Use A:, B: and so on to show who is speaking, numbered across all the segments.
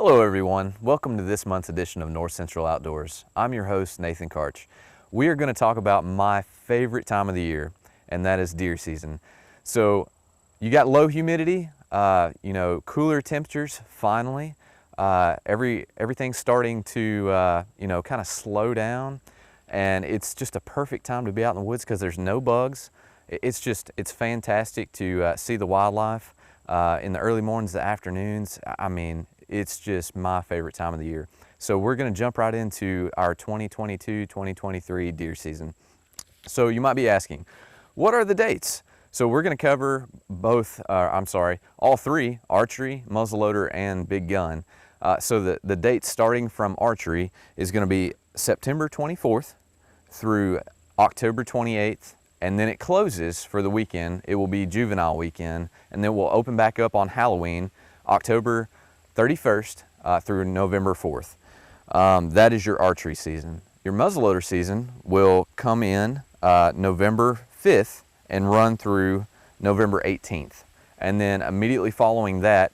A: Hello everyone, welcome to this month's edition of North Central Outdoors. I'm your host, Nathan Karch. We are going to talk about my favorite time of the year, and that is deer season. So you got low humidity, cooler temperatures finally. Everything's starting to, kind of slow down, and it's just a perfect time to be out in the woods because there's no bugs. It's fantastic to see the wildlife in the early mornings, the afternoons. I mean, it's just my favorite time of the year. So we're going to jump right into our 2022-2023 deer season. So you might be asking, what are the dates? So we're going to cover all three: archery, muzzleloader, and big gun. So the dates starting from archery is going to be September 24th through October 28th, and then it closes for the weekend. It will be juvenile weekend, and then we'll open back up on Halloween, October 31st through November 4th. That is your archery season. Your muzzleloader season will come in November 5th and run through November 18th. And then immediately following that,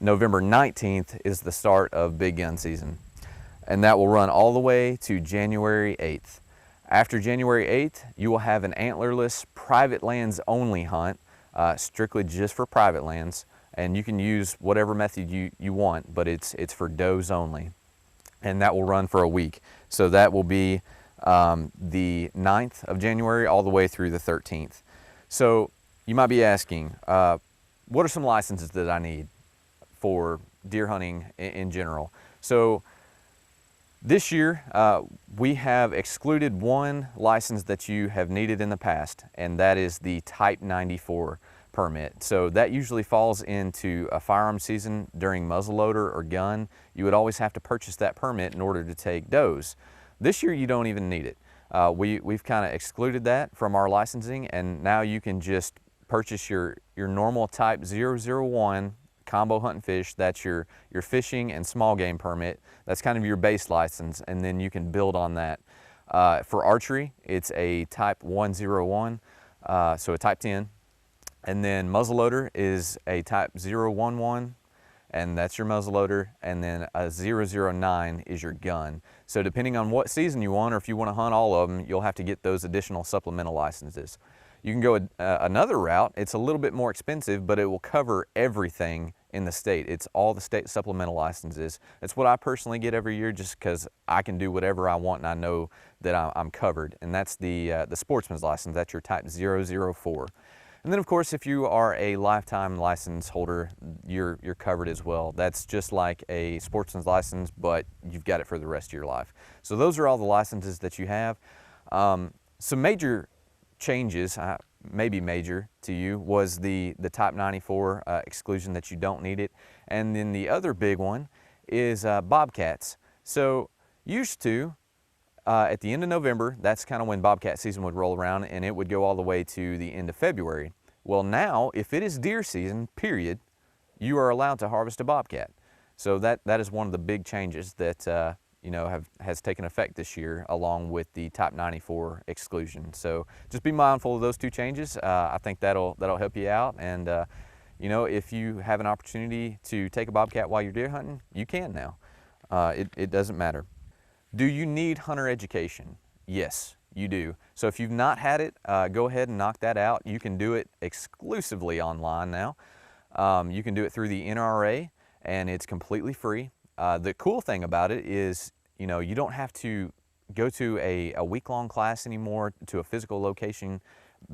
A: November 19th is the start of big gun season. And that will run all the way to January 8th. After January 8th, you will have an antlerless private lands only hunt, strictly just for private lands. And you can use whatever method you want, but it's for does only. And that will run for a week. So that will be the 9th of January all the way through the 13th. So you might be asking, what are some licenses that I need for deer hunting in general? So this year, we have excluded one license that you have needed in the past, and that is the Type 94 permit. So that usually falls into a firearm season during muzzleloader or gun. You would always have to purchase that permit in order to take does. This year you don't even need it. We've kind of excluded that from our licensing, and now you can just purchase your normal Type 001 combo hunt and fish. That's your fishing and small game permit. That's kind of your base license, and then you can build on that. For archery, it's a Type 101, so a Type 10. And then muzzleloader is a Type 011, and that's your muzzleloader, and then a 009 is your gun. So depending on what season you want, or if you want to hunt all of them, you'll have to get those additional supplemental licenses. You can go another route. It's a little bit more expensive, but it will cover everything in the state. It's all the state supplemental licenses. That's what I personally get every year, just because I can do whatever I want and I know that I'm covered. And that's the sportsman's license. That's your Type 004. And then of course, if you are a lifetime license holder, you're covered as well. That's just like a sportsman's license, but you've got it for the rest of your life. So those are all the licenses that you have. Some major changes, maybe major to you, was the Type 94 exclusion, that you don't need it. And then the other big one is Bobcats. So used to, at the end of November, that's kind of when Bobcat season would roll around, and it would go all the way to the end of February. Well, now, if it is deer season, period, you are allowed to harvest a Bobcat. So that is one of the big changes that has taken effect this year, along with the Type 94 exclusion. So just be mindful of those two changes. I think that'll help you out. And if you have an opportunity to take a Bobcat while you're deer hunting, you can now. It doesn't matter. Do you need hunter education? Yes, you do. So if you've not had it, go ahead and knock that out. You can do it exclusively online now. You can do it through the NRA, and it's completely free. The cool thing about it is, you don't have to go to a week-long class anymore, to a physical location.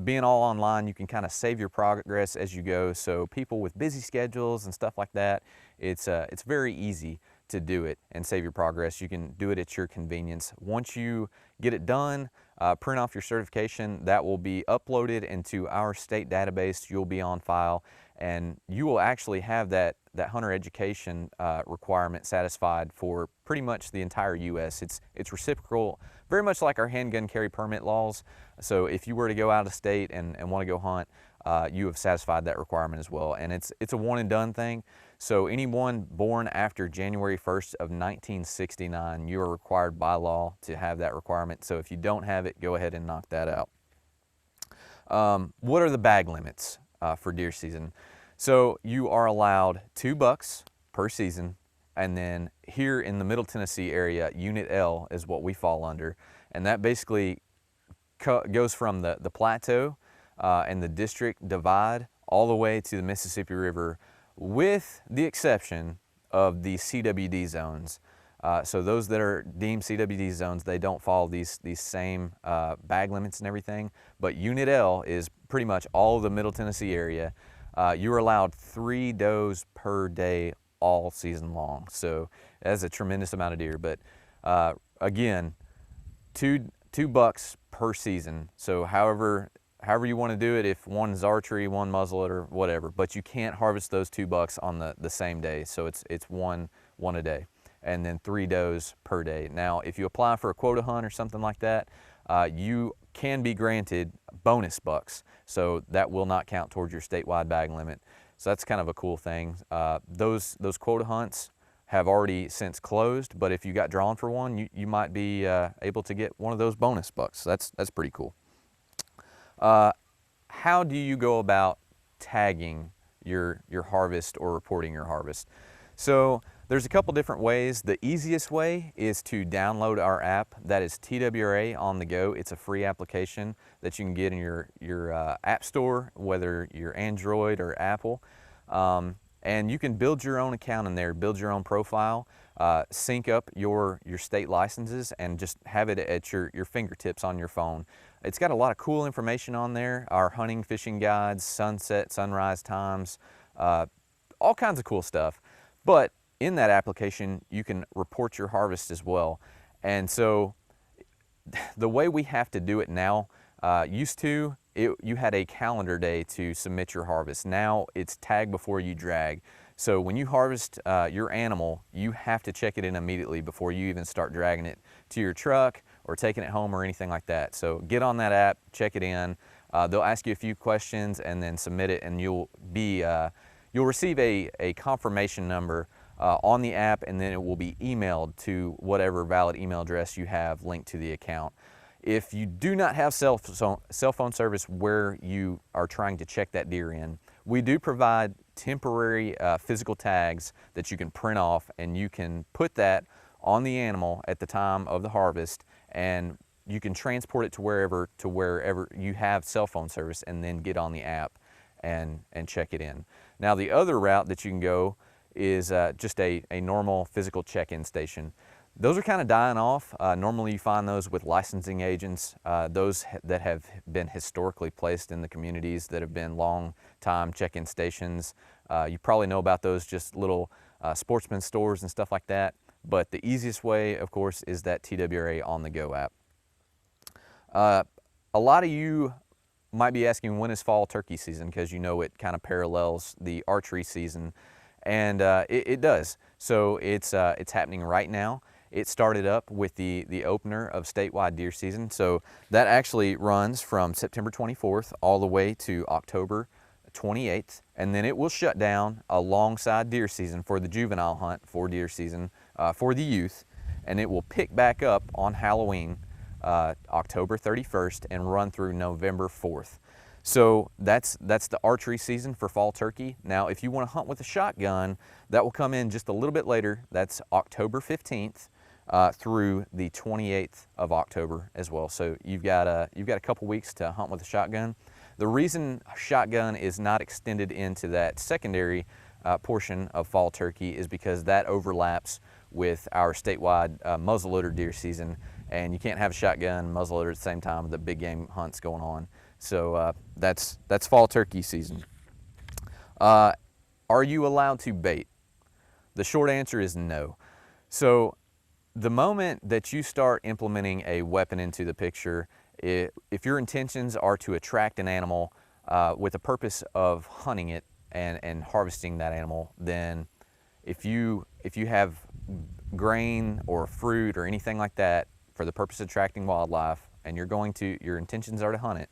A: Being all online, you can kind of save your progress as you go. So people with busy schedules and stuff like that, it's very easy to do it and save your progress. You can do it at your convenience. Once you get it done, print off your certification. That will be uploaded into our state database. You'll be on file, and you will actually have that hunter education requirement satisfied for pretty much the entire U.S. It's reciprocal, very much like our handgun carry permit laws. So if you were to go out of state and want to go hunt, you have satisfied that requirement as well. And it's a one and done thing. So anyone born after January 1st of 1969, you are required by law to have that requirement. So if you don't have it, go ahead and knock that out. What are the bag limits for deer season? So you are allowed 2 bucks per season, And then here in the Middle Tennessee area, Unit L is what we fall under. And that basically goes from the plateau and the district divide all the way to the Mississippi River, with the exception of the CWD zones. So those that are deemed CWD zones, they don't follow these same bag limits and everything. But Unit L is pretty much all of the Middle Tennessee area. You're allowed 3 does per day all season long. So that's a tremendous amount of deer. But again, two bucks per season. So however you want to do it, if one is archery, one muzzleloader, whatever, but you can't harvest those 2 bucks on the same day. So it's one a day, and then 3 does per day. Now, if you apply for a quota hunt or something like that, you can be granted bonus bucks. So that will not count towards your statewide bag limit. So that's kind of a cool thing. Those quota hunts have already since closed, but if you got drawn for one, you might be able to get one of those bonus bucks. That's pretty cool. How do you go about tagging your harvest or reporting your harvest? So there's a couple different ways. The easiest way is to download our app. That is TWRA on the go. It's a free application that you can get in your app store, whether you're Android or Apple. And you can build your own account in there, build your own profile, sync up your state licenses, and just have it at your fingertips on your phone. It's got a lot of cool information on there, our hunting, fishing guides, sunset, sunrise times, all kinds of cool stuff. But in that application, you can report your harvest as well. And so the way we have to do it now, you had a calendar day to submit your harvest. Now it's tag before you drag. So when you harvest your animal, you have to check it in immediately before you even start dragging it to your truck or taking it home or anything like that. So get on that app, check it in. They'll ask you a few questions and then submit it, and you'll receive a confirmation number on the app, and then it will be emailed to whatever valid email address you have linked to the account. If you do not have cell phone service where you are trying to check that deer in, we do provide temporary physical tags that you can print off, and you can put that on the animal at the time of the harvest, and you can transport it to wherever you have cell phone service, and then get on the app and check it in. Now, the other route that you can go is just a normal physical check-in station. Those are kind of dying off. Normally you find those with licensing agents, those that have been historically placed in the communities that have been long-time check-in stations. You probably know about those, just little sportsman stores and stuff like that. But the easiest way, of course, is that TWRA on the go app. A lot of you might be asking, when is fall turkey season? Because you know it kind of parallels the archery season, and it does. So it's happening right now. It started up with the opener of statewide deer season. So that actually runs from September 24th all the way to October 28th, and then it will shut down alongside deer season for the juvenile hunt for deer season for the youth, and it will pick back up on Halloween, October 31st, and run through November 4th. So that's the archery season for fall turkey. Now, if you want to hunt with a shotgun, that will come in just a little bit later. That's October 15th through the 28th of October as well. So you've got a couple weeks to hunt with a shotgun. The reason shotgun is not extended into that secondary portion of fall turkey is because that overlaps with our statewide muzzleloader deer season, and you can't have a shotgun and muzzleloader at the same time with the big game hunts going on. So that's fall turkey season. Are you allowed to bait? The short answer is no. So the moment that you start implementing a weapon into the picture, if your intentions are to attract an animal with the purpose of hunting it and harvesting that animal, then if you have grain or fruit or anything like that for the purpose of attracting wildlife, and your intentions are to hunt it,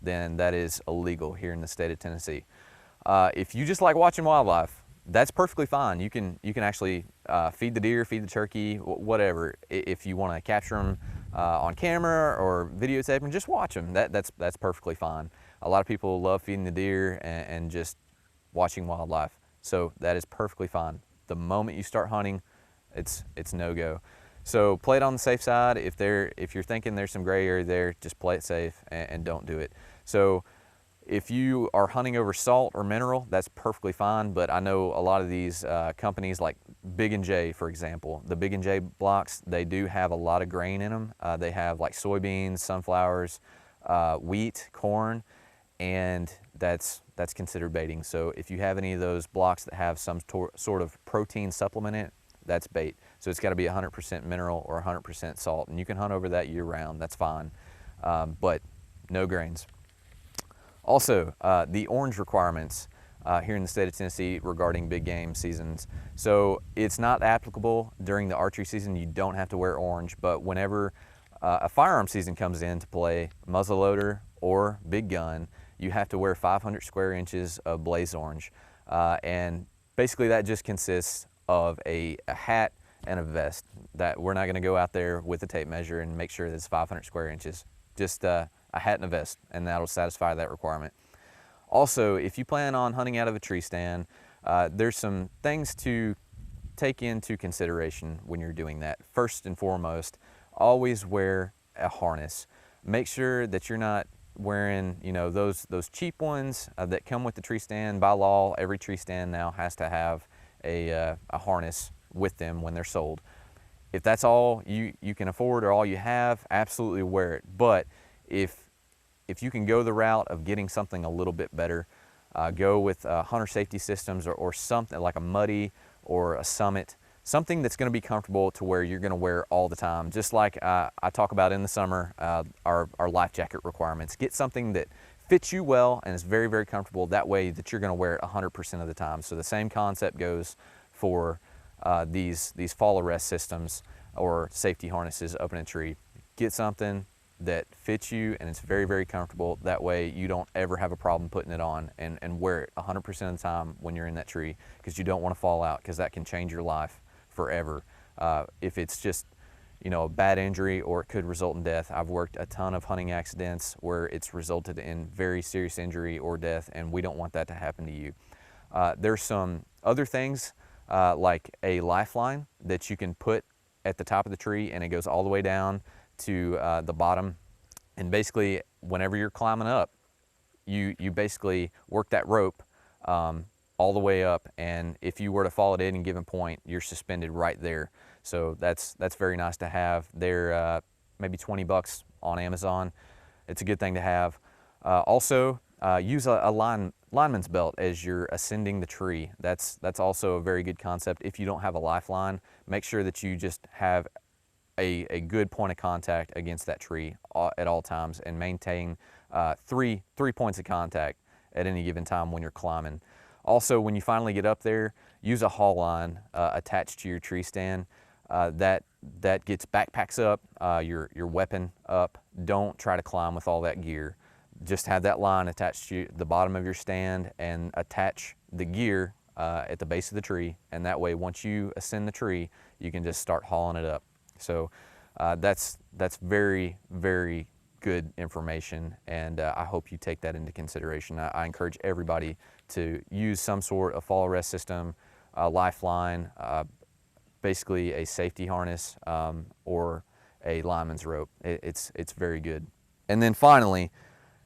A: then that is illegal here in the state of Tennessee. If you just like watching wildlife, that's perfectly fine. You can actually feed the deer, feed the turkey, whatever. If you want to capture them on camera or videotape them, just watch them. That's perfectly fine. A lot of people love feeding the deer and just watching wildlife, so that is perfectly fine. the moment you start hunting, it's no-go. So play it on the safe side. If you're thinking there's some gray area there, just play it safe and don't do it. So if you are hunting over salt or mineral, that's perfectly fine, but I know a lot of these companies like Big and J, for example, the Big and J blocks, they do have a lot of grain in them. They have like soybeans, sunflowers, wheat, corn, and that's considered baiting. So if you have any of those blocks that have some sort of protein supplement in it, that's bait. So it's got to be 100% mineral or 100% salt, and you can hunt over that year round, that's fine, but no grains. Also, the orange requirements here in the state of Tennessee regarding big game seasons. So it's not applicable during the archery season. You don't have to wear orange, but whenever a firearm season comes in to play muzzleloader or big gun, you have to wear 500 square inches of blaze orange. And basically that just consists of a hat and a vest. That we're not gonna go out there with a tape measure and make sure that it's 500 square inches. Just a hat and a vest, and that'll satisfy that requirement. Also, if you plan on hunting out of a tree stand, there's some things to take into consideration when you're doing that. First and foremost, always wear a harness. Make sure that you're not wearing, you know, those cheap ones that come with the tree stand. By law, every tree stand now has to have a harness with them when they're sold. If that's all you can afford or all you have, absolutely wear it. But if you can go the route of getting something a little bit better, go with hunter safety systems or something like a Muddy or a Summit, something that's going to be comfortable to where you're going to wear all the time. Just like I talk about in the summer, our life jacket requirements. Get something that fits you well and is very, very comfortable. That way that you're going to wear it 100% of the time. So the same concept goes for these fall arrest systems or safety harnesses up in a tree. Get something that fits you and it's very, very comfortable. That way you don't ever have a problem putting it on, and wear it 100% of the time when you're in that tree, because you don't want to fall out, because that can change your life forever. If it's just, you know, a bad injury or it could result in death. I've worked a ton of hunting accidents where it's resulted in very serious injury or death, and we don't want that to happen to you. There's some other things like a lifeline that you can put at the top of the tree, and it goes all the way down to the bottom, and basically whenever you're climbing up, you basically work that rope all the way up, and if you were to fall at any given point, you're suspended right there. So that's very nice to have. They're maybe 20 bucks on Amazon. It's a good thing to have. Also, use a lineman's belt as you're ascending the tree. That's also a very good concept. If you don't have a lifeline, make sure that you just have a good point of contact against that tree at all times, and maintain three points of contact at any given time when you're climbing. Also, when you finally get up there, use a haul line attached to your tree stand. That gets backpacks up, your weapon up. Don't try to climb with all that gear. Just have that line attached to the bottom of your stand and attach the gear at the base of the tree, and that way once you ascend the tree, you can just start hauling it up. So that's very, very good information, and I hope you take that into consideration. I encourage everybody to use some sort of fall arrest system, a lifeline, basically a safety harness, or a lineman's rope. It's very good. And then finally,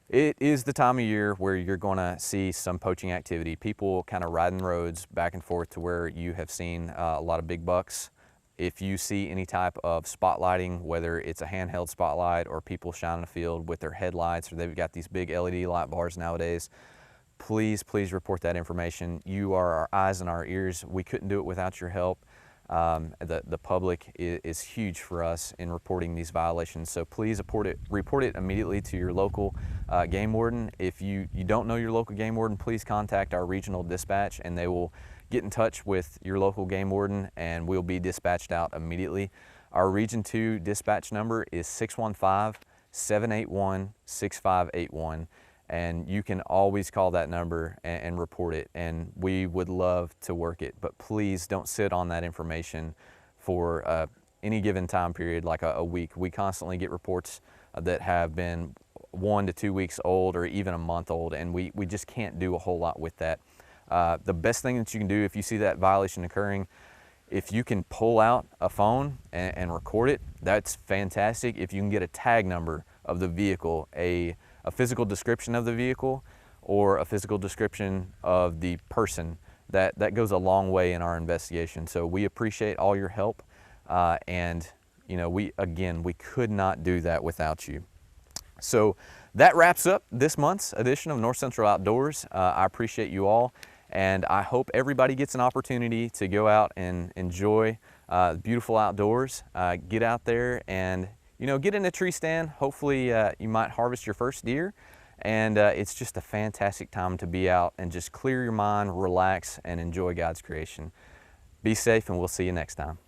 A: it is the time of year where you're going to see some poaching activity. People kind of riding roads back and forth to where you have seen a lot of big bucks. If you see any type of spotlighting, whether it's a handheld spotlight or people shining a field with their headlights, or they've got these big LED light bars nowadays, please report that information. You are our eyes and our ears. We couldn't do it without your help. The public is huge for us in reporting these violations, so please report it immediately to your local game warden. If you don't know your local game warden, please contact our regional dispatch, and they will get in touch with your local game warden, and we'll be dispatched out immediately. Our Region 2 dispatch number is 615-781-6581. And you can always call that number and report it, and we would love to work it. But please don't sit on that information for any given time period, like a week. We constantly get reports that have been 1 to 2 weeks old or even a month old, and we just can't do a whole lot with that. The best thing that you can do if you see that violation occurring, if you can pull out a phone and record it, that's fantastic. If you can get a tag number of the vehicle, a physical description of the vehicle, or a physical description of the person, that goes a long way in our investigation. So we appreciate all your help, and we could not do that without you. So that wraps up this month's edition of North Central Outdoors. I appreciate you all, and I hope everybody gets an opportunity to go out and enjoy the beautiful outdoors. Get out there and get in a tree stand. Hopefully you might harvest your first deer, and it's just a fantastic time to be out and just clear your mind, relax, and enjoy God's creation. Be safe, and we'll see you next time.